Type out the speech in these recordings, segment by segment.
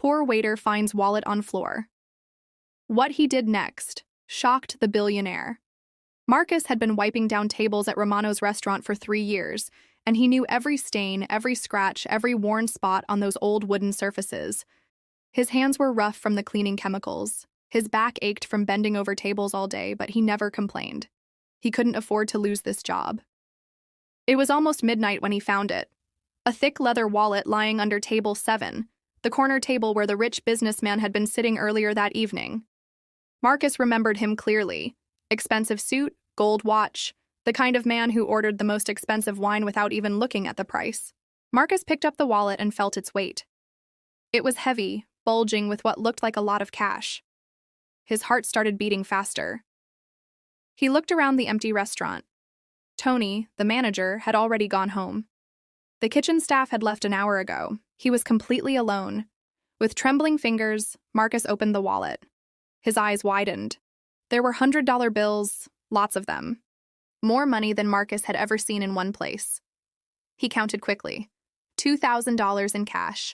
Poor waiter finds wallet on floor. What he did next shocked the billionaire. Marcus had been wiping down tables at Romano's restaurant for 3 years, and he knew every stain, every scratch, every worn spot on those old wooden surfaces. His hands were rough from the cleaning chemicals. His back ached from bending over tables all day, but he never complained. He couldn't afford to lose this job. It was almost midnight when he found it. A thick leather wallet lying under table 7, the corner table where the rich businessman had been sitting earlier that evening. Marcus remembered him clearly. Expensive suit, gold watch, the kind of man who ordered the most expensive wine without even looking at the price. Marcus picked up the wallet and felt its weight. It was heavy, bulging with what looked like a lot of cash. His heart started beating faster. He looked around the empty restaurant. Tony, the manager, had already gone home. The kitchen staff had left an hour ago. He was completely alone. With trembling fingers, Marcus opened the wallet. His eyes widened. There were $100 bills, lots of them. More money than Marcus had ever seen in one place. He counted quickly. $2,000 in cash.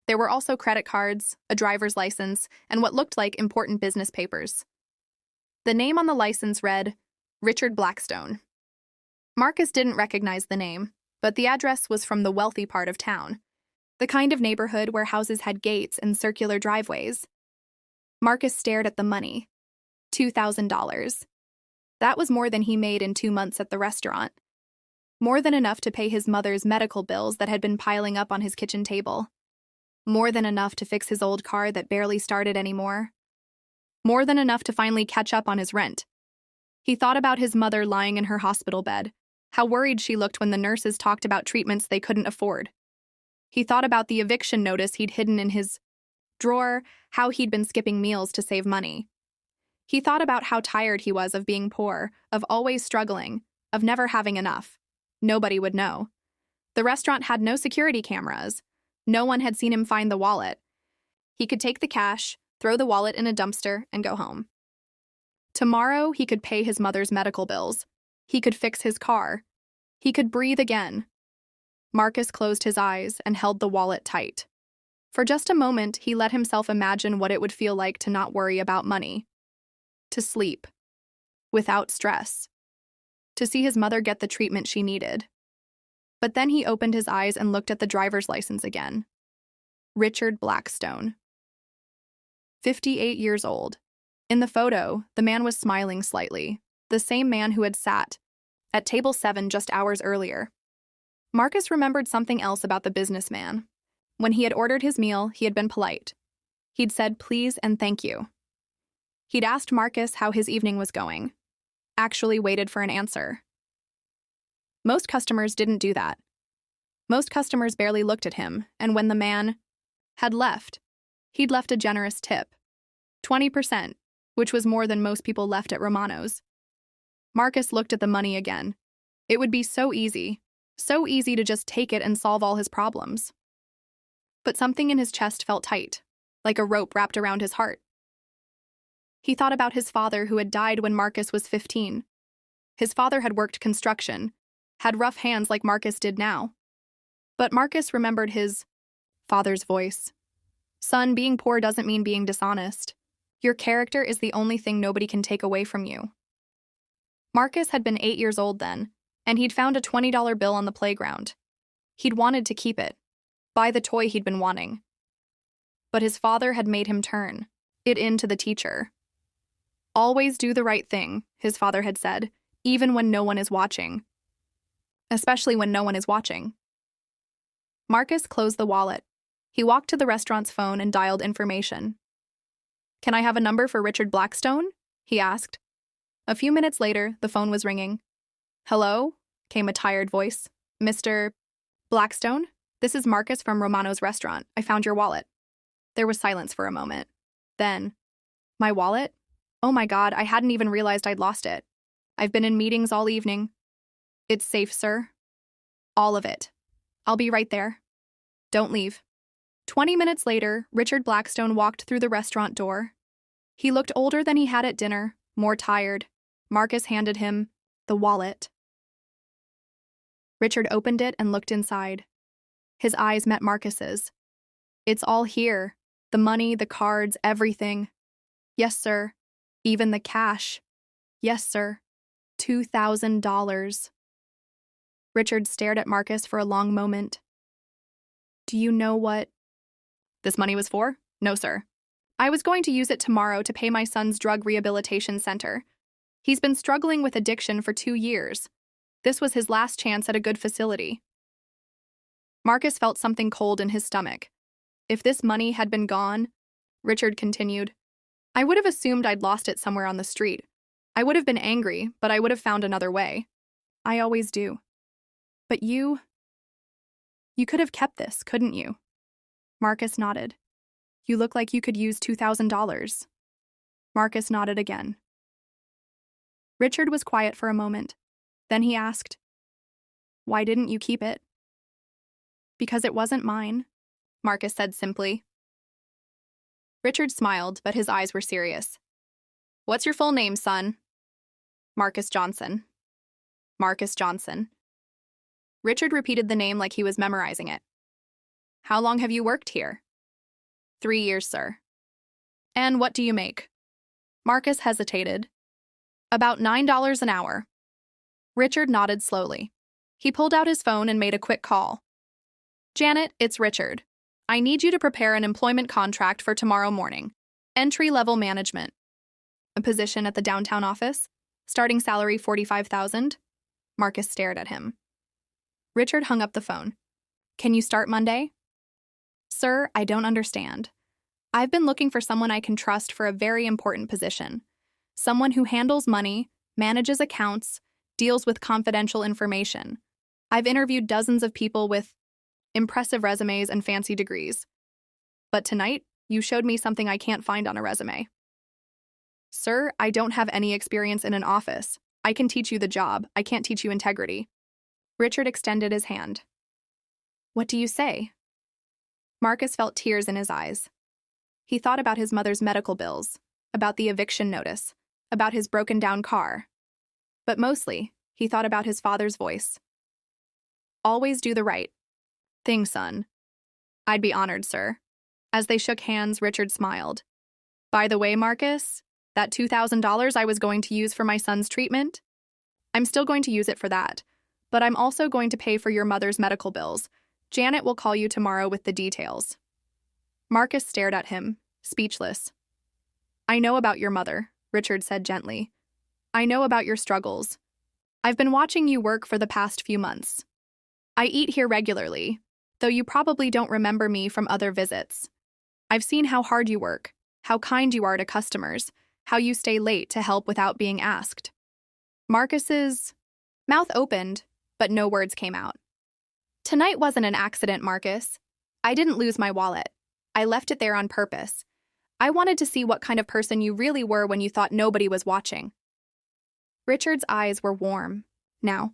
There were also credit cards, a driver's license, and what looked like important business papers. The name on the license read, Richard Blackstone. Marcus didn't recognize the name, but the address was from the wealthy part of town, the kind of neighborhood where houses had gates and circular driveways. Marcus stared at the money. $2,000. That was more than he made in 2 months at the restaurant. More than enough to pay his mother's medical bills that had been piling up on his kitchen table. More than enough to fix his old car that barely started anymore. More than enough to finally catch up on his rent. He thought about his mother lying in her hospital bed, how worried she looked when the nurses talked about treatments they couldn't afford. He thought about the eviction notice he'd hidden in his drawer, how he'd been skipping meals to save money. He thought about how tired he was of being poor, of always struggling, of never having enough. Nobody would know. The restaurant had no security cameras. No one had seen him find the wallet. He could take the cash, throw the wallet in a dumpster, and go home. Tomorrow, he could pay his mother's medical bills. He could fix his car. He could breathe again. Marcus closed his eyes and held the wallet tight. For just a moment, he let himself imagine what it would feel like to not worry about money. To sleep. Without stress. To see his mother get the treatment she needed. But then he opened his eyes and looked at the driver's license again. Richard Blackstone. 58 years old. In the photo, the man was smiling slightly, the same man who had sat at table 7 just hours earlier. Marcus remembered something else about the businessman. When he had ordered his meal, he had been polite. He'd said please and thank you. He'd asked Marcus how his evening was going. Actually waited for an answer. Most customers didn't do that. Most customers barely looked at him, and when the man had left, he'd left a generous tip. 20%, which was more than most people left at Romano's. Marcus looked at the money again. It would be so easy to just take it and solve all his problems. But something in his chest felt tight, like a rope wrapped around his heart. He thought about his father who had died when Marcus was 15. His father had worked construction, had rough hands like Marcus did now. But Marcus remembered his father's voice. Son, being poor doesn't mean being dishonest. Your character is the only thing nobody can take away from you. Marcus had been 8 years old then, and he'd found a $20 bill on the playground. He'd wanted to keep it, buy the toy he'd been wanting. But his father had made him turn it in to the teacher. Always do the right thing, his father had said, even when no one is watching. Especially when no one is watching. Marcus closed the wallet. He walked to the restaurant's phone and dialed information. Can I have a number for Richard Blackstone? He asked. A few minutes later, the phone was ringing. Hello? Came a tired voice. Mr. Blackstone? This is Marcus from Romano's restaurant. I found your wallet. There was silence for a moment. Then, my wallet? Oh my God, I hadn't even realized I'd lost it. I've been in meetings all evening. It's safe, sir. All of it. I'll be right there. Don't leave. 20 minutes later, Richard Blackstone walked through the restaurant door. He looked older than he had at dinner, more tired. Marcus handed him the wallet. Richard opened it and looked inside. His eyes met Marcus's. It's all here. The money, the cards, everything. Yes, sir. Even the cash. Yes, sir. $2,000. Richard stared at Marcus for a long moment. Do you know what this money was for? No, sir. I was going to use it tomorrow to pay my son's drug rehabilitation center. He's been struggling with addiction for 2 years. This was his last chance at a good facility. Marcus felt something cold in his stomach. If this money had been gone, Richard continued, I would have assumed I'd lost it somewhere on the street. I would have been angry, but I would have found another way. I always do. But you could have kept this, couldn't you? Marcus nodded. You look like you could use $2,000. Marcus nodded again. Richard was quiet for a moment. Then he asked, Why didn't you keep it? Because it wasn't mine, Marcus said simply. Richard smiled, but his eyes were serious. What's your full name, son? Marcus Johnson. Marcus Johnson. Richard repeated the name like he was memorizing it. How long have you worked here? 3 years, sir. And what do you make? Marcus hesitated. About $9 an hour. Richard nodded slowly. He pulled out his phone and made a quick call. Janet, it's Richard. I need you to prepare an employment contract for tomorrow morning. Entry-level management. A position at the downtown office. Starting salary $45,000. Marcus stared at him. Richard hung up the phone. Can you start Monday? Sir, I don't understand. I've been looking for someone I can trust for a very important position. Someone who handles money, manages accounts, deals with confidential information. I've interviewed dozens of people with impressive resumes and fancy degrees. But tonight, you showed me something I can't find on a resume. Sir, I don't have any experience in an office. I can teach you the job. I can't teach you integrity. Richard extended his hand. What do you say? Marcus felt tears in his eyes. He thought about his mother's medical bills, about the eviction notice, about his broken-down car. But mostly, he thought about his father's voice. Always do the right thing, son. I'd be honored, sir. As they shook hands, Richard smiled. By the way, Marcus, that $2,000 I was going to use for my son's treatment? I'm still going to use it for that, but I'm also going to pay for your mother's medical bills. Janet will call you tomorrow with the details. Marcus stared at him, speechless. I know about your mother, Richard said gently. I know about your struggles. I've been watching you work for the past few months. I eat here regularly, though you probably don't remember me from other visits. I've seen how hard you work, how kind you are to customers, how you stay late to help without being asked. Marcus's mouth opened, but no words came out. Tonight wasn't an accident, Marcus. I didn't lose my wallet. I left it there on purpose. I wanted to see what kind of person you really were when you thought nobody was watching. Richard's eyes were warm. Now,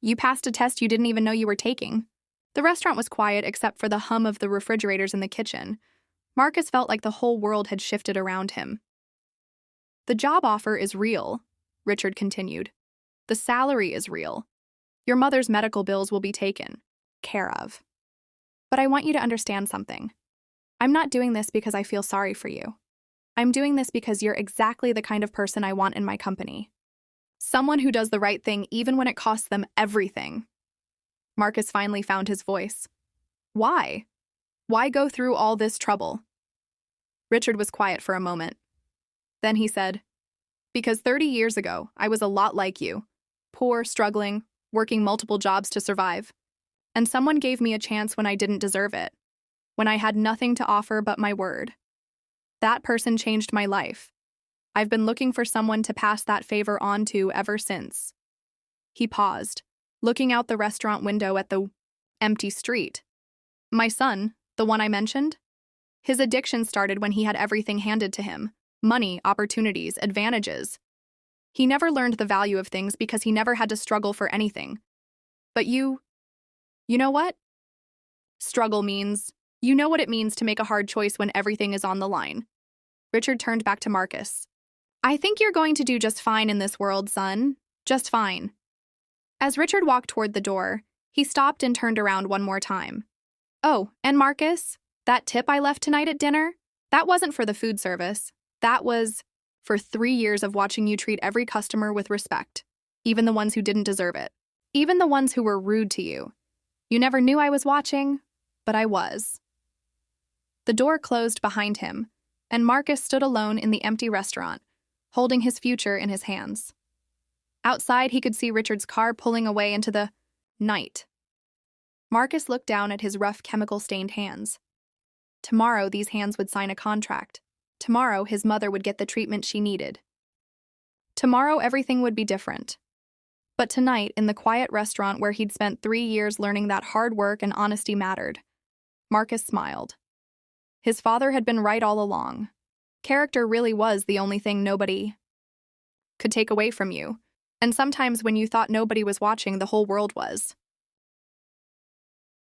you passed a test you didn't even know you were taking. The restaurant was quiet except for the hum of the refrigerators in the kitchen. Marcus felt like the whole world had shifted around him. The job offer is real, Richard continued. The salary is real. Your mother's medical bills will be taken care of. But I want you to understand something. I'm not doing this because I feel sorry for you. I'm doing this because you're exactly the kind of person I want in my company. Someone who does the right thing even when it costs them everything. Marcus finally found his voice. Why? Why go through all this trouble? Richard was quiet for a moment. Then he said, Because 30 years ago, I was a lot like you. Poor, struggling, working multiple jobs to survive. And someone gave me a chance when I didn't deserve it. When I had nothing to offer but my word. That person changed my life. I've been looking for someone to pass that favor on to ever since. He paused, looking out the restaurant window at the empty street. My son, the one I mentioned? His addiction started when he had everything handed to him. Money, opportunities, advantages. He never learned the value of things because he never had to struggle for anything. But you know what? Struggle means, you know what it means to make a hard choice when everything is on the line. Richard turned back to Marcus. I think you're going to do just fine in this world, son. Just fine. As Richard walked toward the door, he stopped and turned around one more time. Oh, and Marcus, that tip I left tonight at dinner? That wasn't for the food service. That was for 3 years of watching you treat every customer with respect, even the ones who didn't deserve it, even the ones who were rude to you. You never knew I was watching, but I was. The door closed behind him, and Marcus stood alone in the empty restaurant, holding his future in his hands. Outside, he could see Richard's car pulling away into the night. Marcus looked down at his rough, chemical-stained hands. Tomorrow, these hands would sign a contract. Tomorrow, his mother would get the treatment she needed. Tomorrow, everything would be different. But tonight, in the quiet restaurant where he'd spent 3 years learning that hard work and honesty mattered, Marcus smiled. His father had been right all along. Character really was the only thing nobody could take away from you. And sometimes when you thought nobody was watching, the whole world was.